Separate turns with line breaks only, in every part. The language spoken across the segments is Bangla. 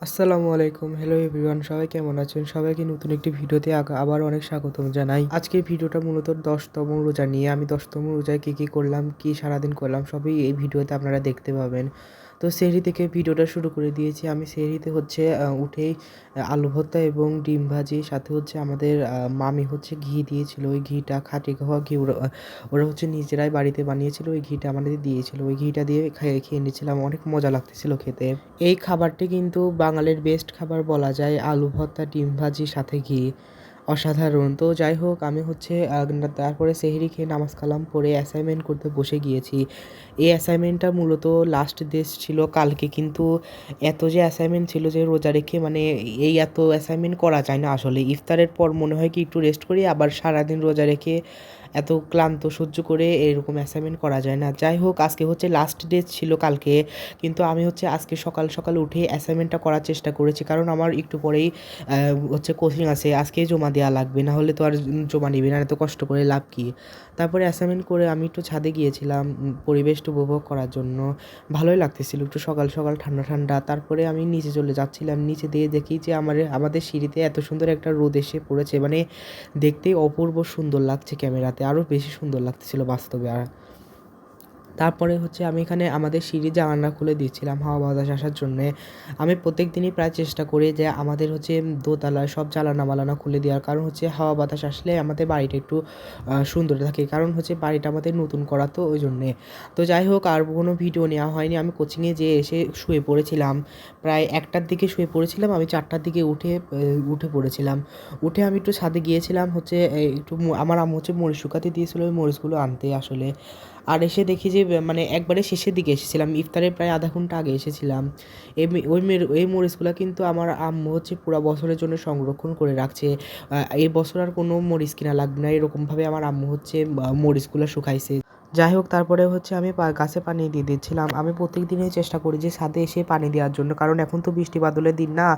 আসসালামু আলাইকুম, হ্যালো এভরিওয়ান, সবাই কেমন আছেন? সবাইকে নতুন একটি ভিডিওতে আবার অনেক স্বাগতম জানাই। আজকের ভিডিওটা মূলত 10তম রোজা নিয়ে। আমি 10তম রোজায় কী করলাম, কী সারাদিন করলাম সবই এই ভিডিওতে আপনারা দেখতে পাবেন। তো সেহরি থেকে ভিডিওটা শুরু করে দিয়েছি। আমি সেহরিতে উঠেই আলু ভর্তা এবং ডিম ভাজি, সাথে আমাদের মামি ঘি দিয়েছিল। ওই ঘিটা খাঁটি গাওয়া ঘি, ওরা নিজেরাই বাড়িতে বানিয়েছিল। ওই ঘিটা আমাদের দিয়েছিল। ওই ঘিটা দিয়ে খেয়ে নিচ্ছিলাম, অনেক মজা লাগতেছিল খেতে। এই খাবারটি কিন্তু বাঙালির বেস্ট খাবার বলা যায়। আলু ভর্তা, ডিম ভাজি, সাথে ঘি, অসাধারণ। তো যাই হোক, আমি তারপরে সেহরি খেয়ে নামাজ কালাম পড়ে অ্যাসাইনমেন্ট করতে বসে গিয়েছি। এই অ্যাসাইনমেন্টটা মূলত লাস্ট ডে ছিল কালকে, কিন্তু এত যে অ্যাসাইনমেন্ট ছিল যে রোজা রেখে এই এত অ্যাসাইনমেন্ট করা যায় না আসলে। ইফতারের পর মনে হয় কি একটু রেস্ট করি, আবার সারাদিন রোজা রেখে এত ক্লান্ত সহ্য করে এরকম অ্যাসাইনমেন্ট করা যায় না। যাই হোক, আজকে লাস্ট ডে ছিল কালকে, কিন্তু আমি আজকে সকাল সকাল উঠে অ্যাসাইনমেন্টটা করার চেষ্টা করেছি, কারণ আমার একটু পরেই কোচিং আছে। আজকেই জমা দেওয়া লাগবে, না হলে তো আর জমা নিবি না, এত কষ্ট করে লাভ কী। তারপরে অ্যাসাইনমেন্ট করে আমি একটু ছাদে গিয়েছিলাম পরিবেশটা উপভোগ করার জন্য। ভালোই লাগতেছিল, একটু সকাল সকাল ঠান্ডা ঠান্ডা। তারপরে আমি নিচে চলে যাচ্ছিলাম, নিচে দিয়ে দেখি যে আমাদের সিঁড়িতে এত সুন্দর একটা রোদ এসে পড়েছে, দেখতেই অপূর্ব সুন্দর লাগছে ক্যামেরাতে, আরও বেশি সুন্দর লাগতেছিল বাস্তবে। তারপরে আমি এখানে আমাদের সিঁড়ির জানালা খুলে দিচ্ছিলাম হাওয়া বাতাস আসার জন্যে। আমি প্রত্যেক দিনই প্রায় চেষ্টা করি যে আমাদের দোতলায় সব জানালা মালানা খুলে দেওয়ার, কারণ হাওয়া বাতাস আসলে আমাদের বাড়িটা একটু সুন্দর থাকে, কারণ বাড়িটা আমাদের নতুন করা, তো ওই জন্যে। তো যাই হোক, আর কোনো ভিডিও নেওয়া হয়নি। আমি কোচিংয়ে যেয়ে এসে শুয়ে পড়েছিলাম, প্রায় 1টার দিকে শুয়ে পড়েছিলাম। আমি 4টার দিকে উঠে পড়েছিলাম। উঠে আমি একটু ছাদে গিয়েছিলাম, একটু আমার আম্মু মরিচ শুকাতে দিয়েছিলো, ওই মরিচগুলো আনতে আসলে। আর এসে দেখি যে একবারে শেষের দিকে এসেছিলাম, ইফতারের প্রায় আধা ঘন্টা আগে এসেছিলাম। এই মরিচগুলো কিন্তু আমার আম্মু পুরা বছরের জন্য সংরক্ষণ করে রাখছে। এই বছর আর কোনো মরিচ কিনা লাগবে না, এরকমভাবে আমার আম্মু মরিচগুলো শুকাইছে। যাই হোক, তারপরে আমি গাছে পানি দিয়ে দিচ্ছিলাম। আমি প্রত্যেক দিনই চেষ্টা করি যে ছাদে এসে পানি দেওয়ার জন্য, কারণ এখন তো বৃষ্টি বাদলের দিন না,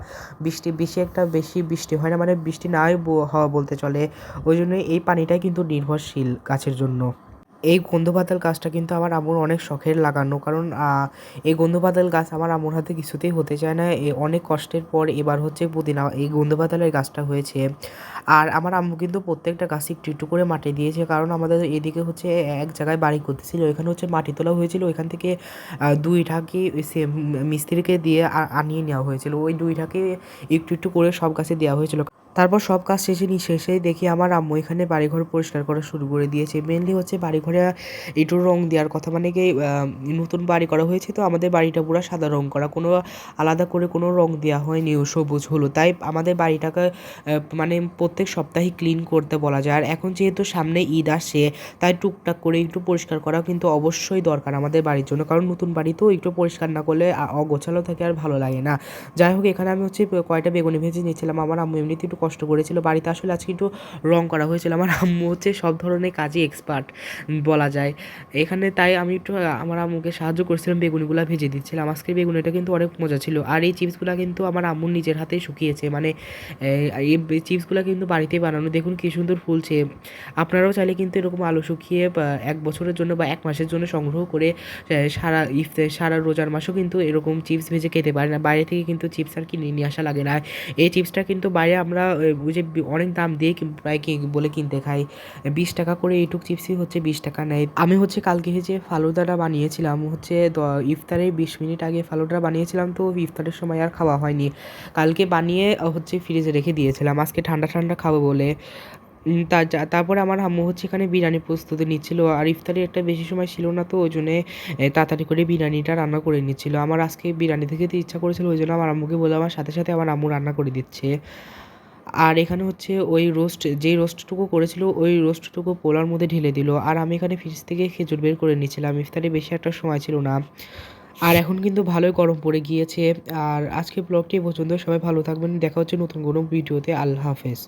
বেশি বৃষ্টি হয় না, বৃষ্টি নাই হওয়া বলতে চলে। ওই জন্য এই পানিটাই কিন্তু নির্ভরশীল গাছের জন্য। এই গন্ধপাতাল গাছটা কিন্তু আমার আম্মুর অনেক শখের লাগানো, কারণ এই গন্ধপাতাল গাছ আমার আম্মুর হাতে কিছুতেই হতে চায় না। অনেক কষ্টের পর এবার পুদিনা এই গন্ধপাতালের গাছটা হয়েছে। আর আমার আম্মু কিন্তু প্রত্যেকটা গাছে একটু একটু করে মাটি দিয়েছে, কারণ আমাদের এদিকে এক জায়গায় বাড়ি করতেছিল, ওইখানে মাটি তোলা হয়েছিল, ওইখান থেকে 2 ঢাকি মিস্ত্রিকে দিয়ে আনিয়ে নেওয়া হয়েছিল। ওই 2 ঢাকি একটু একটু করে সব গাছে দেওয়া হয়েছিল। তারপর সব কাজ শেষেই দেখি আমার আম্মু এখানে বাড়িঘর পরিষ্কার করা শুরু করে দিয়েছে। মেনলি বাড়িঘরে একটু রং দেওয়ার কথা, নতুন বাড়ি করা হয়েছে, তো আমাদের বাড়িটা পুরো সাদা রং করা, কোনো আলাদা করে কোনো রং দেওয়া হয়নি সবুজ হলুদ। তাই আমাদের বাড়িটাকে প্রত্যেক সপ্তাহে ক্লিন করতে বলা যায়। আর এখন যেহেতু সামনে ঈদ আসছে, তাই টুকটাক করে একটু পরিষ্কার করা কিন্তু অবশ্যই দরকার আমাদের বাড়ির জন্য, কারণ নতুন বাড়ি তো একটু পরিষ্কার না করলে অগোছালো থাকে আর ভালো লাগে না। যাই হোক, এখানে আমি কয়টা বেগুনি ভেজে নিয়েছিলাম। আমার আম্মু এমনিতে একটু কষ্ট করেছিল, বাড়িতে আসলে আজকে একটু রং করা হয়েছিল। আমার আম্মু সব ধরনের কাজে এক্সপার্ট বলা যায় এখানে, তাই আমি একটু আমার আম্মুকে সাহায্য করছিলাম, বেগুনিগুলো ভেজে দিচ্ছিলাম। আজকে বেগুনিটা কিন্তু অনেক মজা ছিল। আর এই চিপসগুলো কিন্তু আমার আম্মুর নিজের হাতেই শুকিয়েছে, এই চিপসগুলো কিন্তু বাড়িতেই বানানো। দেখুন কি সুন্দর ফুলছে। আপনারাও চাইলে কিন্তু এরকম আলু শুকিয়ে 1 বছরের জন্য বা 1 মাসের জন্য সংগ্রহ করে সারা রোজার মাসও কিন্তু এরকম চিপস ভেজে খেতে পারেন। বাইরে থেকে কিন্তু চিপস আর কিনে নিয়ে আসা লাগে না। এই চিপসটা কিন্তু বাইরে আমরা অনেক দাম দিয়ে প্রায় বলে কিনতে খাই। 20 টাকা করে এইটুক চিপসই 20 টাকা নেয়। আমি কালকে ফালুদাটা বানিয়েছিলাম, ইফতারের 20 মিনিট আগে ফালুদা বানিয়েছিলাম, তো ইফতারের সময় আর খাওয়া হয়নি। কালকে বানিয়ে ফ্রিজে রেখে দিয়েছিলাম, আজকে ঠান্ডা ঠান্ডা খাবো বলে। তারপরে আমার আম্মু এখানে বিরিয়ানি প্রস্তুতি নিচ্ছিল। আর ইফতারে একটা বেশি সময় ছিল না, তো ওই জন্যে তাড়াতাড়ি করে বিরিয়ানিটা রান্না করে নিচ্ছিল। আমার আজকে বিরিয়ানি খেতে ইচ্ছা করেছিল, ওই জন্য আমার আম্মুকে বলে আমার সাথে সাথে আমার আম্মু রান্না করে দিচ্ছে। আর এখানে ওই যেই রোস্টটুকু করেছিল, ওই রোস্টটুকু পোলার মধ্যে ঢেলে দিল। আর আমি এখানে ফ্রিজ থেকে খেজুর বের করে নিচ্ছিলাম, ইফতারে বেশি একটা সময় ছিল না। আর এখন কিন্তু ভালোই গরম পড়ে গিয়েছে। আর আজকে ব্লগটি পর্যন্ত, সবাই ভালো থাকবেন, দেখা হচ্ছে নতুন কোনো ভিডিওতে। আল্লাহ হাফেজ।